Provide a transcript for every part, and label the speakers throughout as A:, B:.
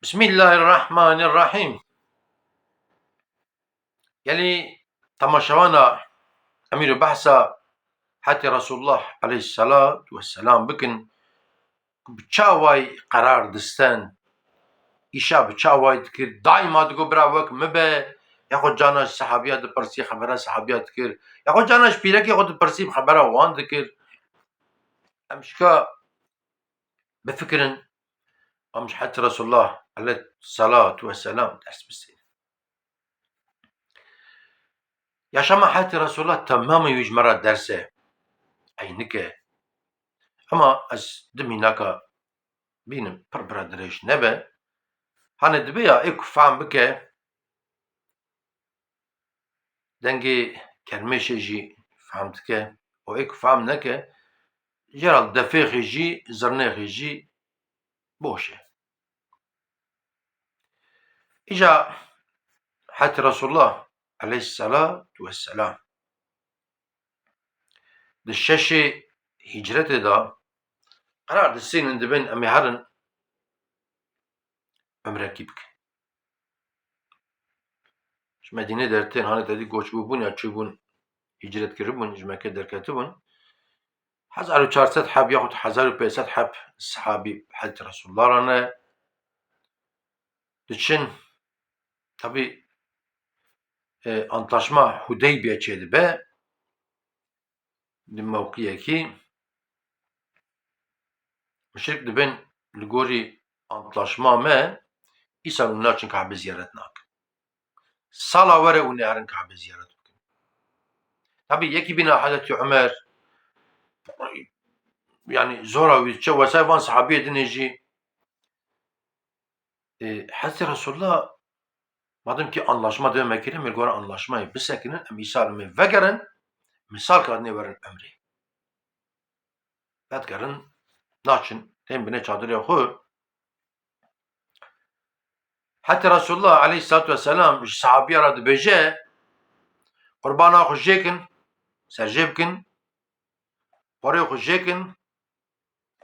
A: بسم الله الرحمن الرحيم. يلي تماشوانا أمير بحثا حتى رسول الله عليه الصلاة والسلام بكن بچاواي قرار دستان إيشا بچاواي تكر دائما تقو براوك مبه ياخد جاناش صحابيات برسي خبرها صحابيات تكر ياخد جاناش بيرك ياخد برسي خبرها وان تكر أمشكا بفكرن أمش حتى رسول الله عليه الصلاة والسلام درس بسين yaşama hayatı Resulullah tamamen yüzmara derse aynıke ama az deminaka benim pırpıradırış nebe hani dibe ya ek fam bike dengi kermeşeji famtke o ek fam neke jeral defeji zerneji boşe İca hayatı Resulullah aleyhissalatu vesselam dişeşi hicret eda karar dişinin dibin emiharın ömrekip Medine derten hani dedi göç bubun ya çubun hicret kiribun jmeke derketibun 1400 حب ياخد 1500 حب الصحابي بحضرة رسول الله رانا دچن tabi antlaşma Hudeybiye çedibe mevkiye ki müşrik dibin ligori antlaşma me İsa unlar Kabe ziyaret nak. Sala vere unarın Kabe ziyaret. Tabi yeki bina Hazreti Ömer yani zora ve sayvan sahabiye dinleyici Hazreti Resulullah madem ki anlaşma demek ki mi göre anlaşmayı bir sekinin misal mi vegerin misal kadını verin ömrü. Vegerin naçın tembine çadır yahu hatta Resulullah aleyhissalatu vesselam sahabi aradı beje kurbana hoşjekin serjebkin parayı hoşjekin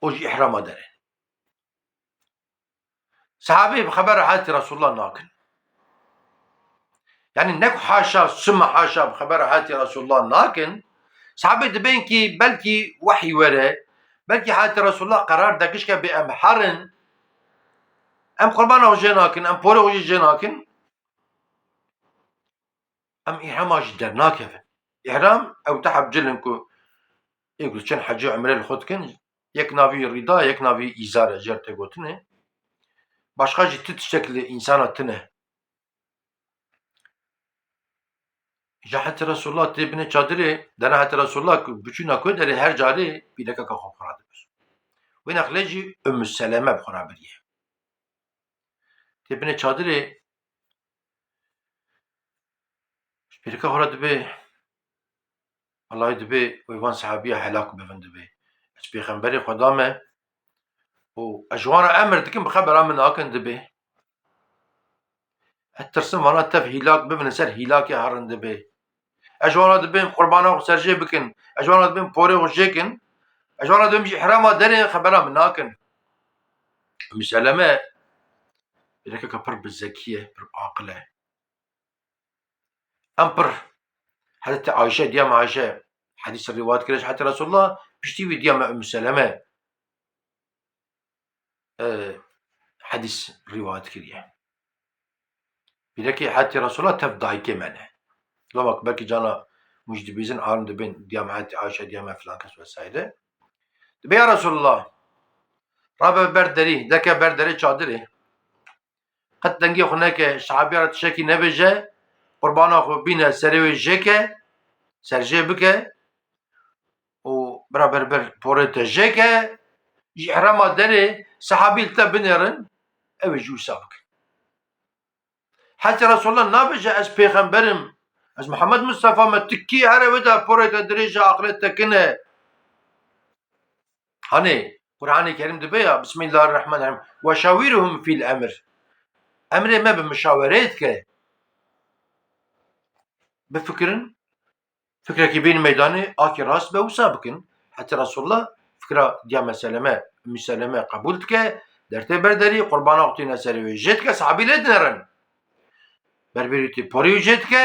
A: o ihram eder. Sahabi haber hatta Resulullah nakin. Yani ne haşa sümme haşa haber hatta Resulullah nakin. Sahabe dibin ki belki vahiy vere belki hatta Resulullah karar dakiş ki bi emharin em kurbana hoşjenakin em pore hoşjenakin ام إحرام جدا ناكف إحرام أو تحب جلنكو يقول شن حجي عمرين خودكن يك نافي رضا يك نافي إزارة جرت قوتنه başka ciddi şekilde insan attığını Jahat Resulullah tebine çadırı dana hat Resulullah bütün akıderi her cari bir dakika khofradır. Ve nakleci Ümmü Seleme bxarabiriye. Tebine çadırı bir dakika khofradı be Allah dibe ve van sahabiye helak bevend be. Es peygamberi Xuda me و أجوار أمر دكين بخبر من أكن دبي الترسم وانا تف هلاك ببن سر هلاك هارن دبي أجوار دبين قربانا وسرجي بكن أجوار دبين بوري وجيكن أجوار دبين بيجي حرامة دري خبر من أكن مسلمة إذا كبر بالزكية بالعقلة أمبر حتى عائشة ديام عائشة حديث الروايات كلاش حتى رسول الله بيشتي ديام مسلمة حديث روايات كريه بلكي حتى رسول الله تفضاي كمانه لما بلكي جانا مجدبيزن عالم دبين ديام حتى عائشة ديام فلان كس وسائله دبي يا رسول الله رابع بردري دكا بردري چادري قد دنگي خناك شعبيات شكي نبجه قربانا خو بينا سروي جيكه سرجي بكه و برابر بر بوريت جيكه إحرام دري صحابي تبنيرن أو جو سابق حتى رسول الله نابجة أز پیغمبرم أز محمد مصطفى ما تكي هره ودا بوريت دريجة عقلت تكنه هني قرآن الكريم دبيا بسم الله الرحمن الرحيم وشاورهم في الأمر أمر ما بمشاوراتك بفكرن فكرة بين ميداني آكي راس بو سابقن حتى رسول الله فكرة ديا مسلمة قبولتك dertê berderi qurbana xwe serê wê jê dike sahabî lê dinerin berberî tê porê wî jê dike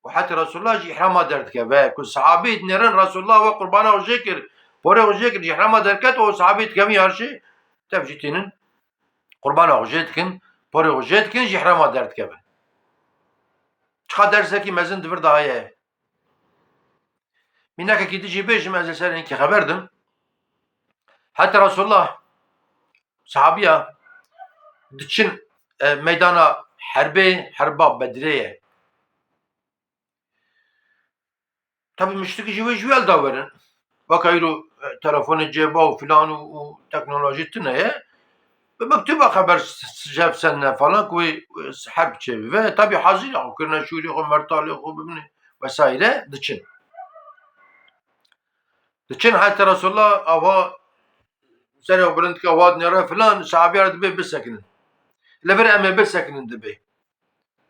A: û hetî Resulullah ji îhrama derdike ve ku sahabî dinerin Resulullah ve qurbana xwe jê kir porê xwe jê kir ji îhrama derket û sahabî dikevî arşê tev jî tênin qurbana xwe jê dikin porê xwe jê dikin ji îhrama derdikevin çiqa dersekî mezin di vir de heye mînekekî dijî bêjim ez li ser hinkî xeber dim hetî Resulullah sahabiya diçin meydana herbê herba Bedrê ye tabii müşrikî ji wê ji wê el dawerin weka îro telefonê cêba û filan û teknolojî tune ye bi mektuba xeber cev sene falan ku wê herb çêbî ve tabii hazîr xwe kirine şûrê xwe mertalê xwe bibîne vesaire diçin hetî Resulullah ava serê xwe bilind dike ava dinêre filan sahabiya dibê bisekinin li vir em ê bisekinin dibê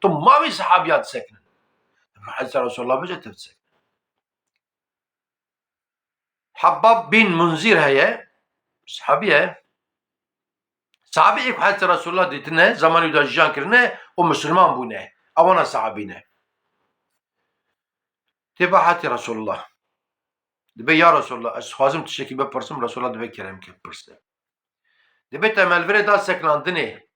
A: tu mavê sahabiya disekinin hetî Resulullah bêje tev disekinin Habbab bin Munzîr heye sahabî ye sahabiyê ku hetî Resulullah dîtine zamanê wî de jiyan kirine û Müslüman bûne ewana sahabî ne têba hetî Resulullah dibe ya Resulullah ez dixwazim tiştekî bipirsim Resulullah dibe keremke bipirse dibe te melvirê da seklandinê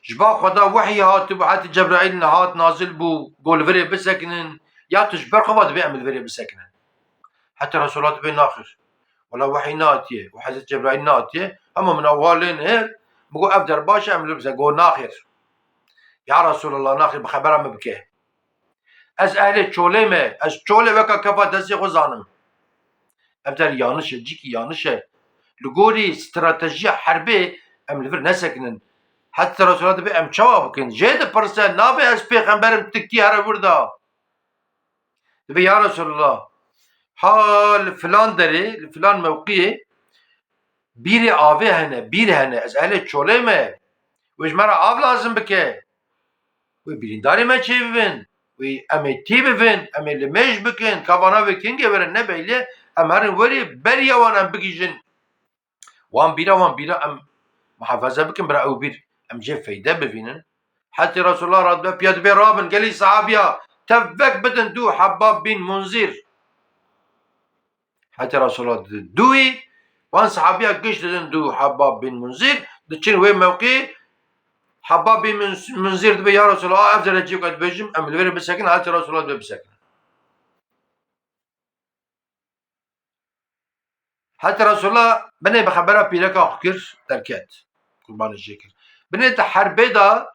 A: ji ba xwe da wehyê hatibû hetî Cebraîl hat nazil bû got li virê bisekinin ya tu ji ber xwe ve dibe em li virê bisekinin hetî Resulullah dibe naxir wela wehyî nehatiye û Hezret Cebraîl nehatiye ama min ew lê nihêr bigot ev derbaş e em li vir bisekinin got naxir ya Resulullah naxir bi xebera me bike ez ehlê çolê me ez çolê weka kefa destê xwe zanim ev der yanîş e cîkî yanîş e li gorî stratejiya herbê em li vir nesekinin hetî Resulullah dibe em çawa bikin jê dipirse nabe ez pêxemberim tikî here wir da dibe ya Resulullah ha li filan derê li filan mewqiyê bîrê avê hene bîr hene ez ehlê çolê me wê ji me re av lazim bike wê birîndarê me çêbibin wê em ê tî bivin em ê li mêj bikin kavana wê kengê werin nebeylê em herin werî beriya wan em bigîjin wan bîra em mihafeze bikin bira ew bîr em jê feyde bivînin hetî Resulullah radibe piya dibe rabin gelî sahabiya tevvek bidin dû Habbab bin Munzîr hetî Resulullah di dûî wan sahabiya giş didin dû Habbab bin Munzîr diçin wê mewqî Habbab bin Munzîr dibe ya Resulullah ev derecî weke dibêjim em li virê bisekin hetî Resulullah dibe bisekin hetî Resulullah binê bi xebera pîreka xwe kir derket qurbanê jê kir binê te herbê da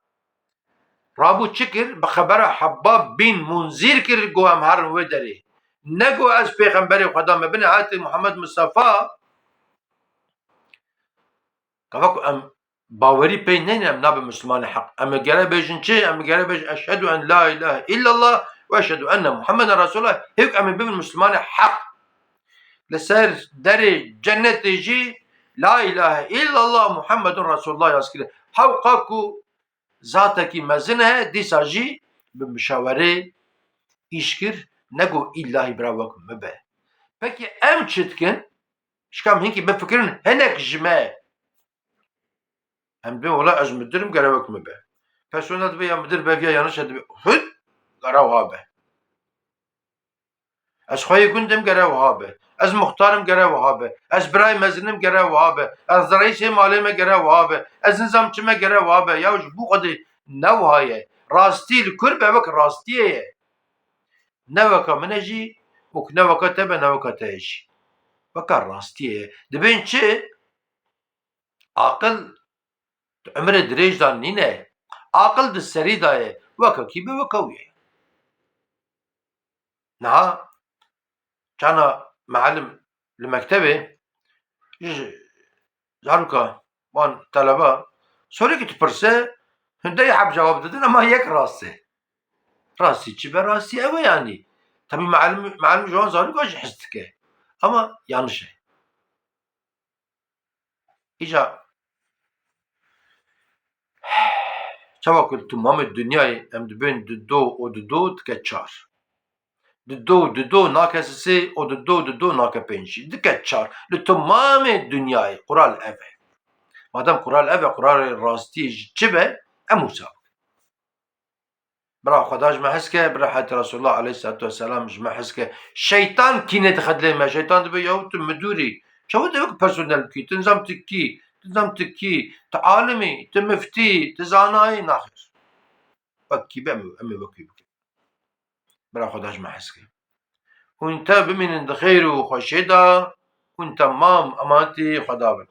A: rabû çi kir bi xebera Habbab bin Munzîr kir got em herin wê derê ne got ez pêxemberê xweda me binê hetî Muhammed Mustafa keva ku em bawerî pê neyne em nabin Müslümanê heq em ê gere bêjin çi em ê gere bêjin eşhedû en la ilahe illallah ve eşhedû enne Muhammeden Resulullah hêk em ê bibin Müslümanê heq li ser derê cennetê jî la ilahe illallah Muhammedun Resulullah yaz kiriye hewqa ku zatekî mezin e dîsa jî bi müşawerê îş kir ne got illahî bira wek me be pekî em çi dikin şikam hinkî bifikirin hinek ji me em dibên wela ez midirim gere wek me be pesona dibe ya midir beviya yanîş e dibe hût gere wiha be ez xweyê gundim gere wiha be ez muxtarim gere wiha be ez birayê mezinim gere wiha be ez reîsê malê me gere wiha be ez nizamçî me gere wiha be ya ji bo xwedê ne wiha ye rastî li kur be wek rastiyê ye ne weka min e jî û ku ne weka te be ne weka te ye jî weka rastiyê ye dibên çi aqil di emirê dirêj da nîne aqil di serî da ye wekekî bi weka wî ye niha çanda meelim li mektebê ji zaroka wan teleba sorekî dipirse hindeyê heb cewab didin ama yek rast e rastî çi be rastî ew e yanî tabii meelim ji wan zaroka jî hes dike ama yanîş e îca çawa ku tu mamê dunyayê em dibên di do û di do dike çar di do nake sê û di do nake pênc jî dike çar li tu mamê dunyayê qural ev e مادام قرار الأبي قرار راستي جبه أموسا برا خداش ما حسكه برا حتى رسول الله عليه الصلاة والسلام ما حسكه شيطان كي ندخل ما شيطان تبي يوت مدوري شو تبيك بيرسونال كي تنظم تكي تنظم تكي تعالمي تمفتي تزاناي ناخر بكي أمي بكي برا خداش ما حسكه وانت بمن خير وخشيدا وانت مام أمانتي خدابر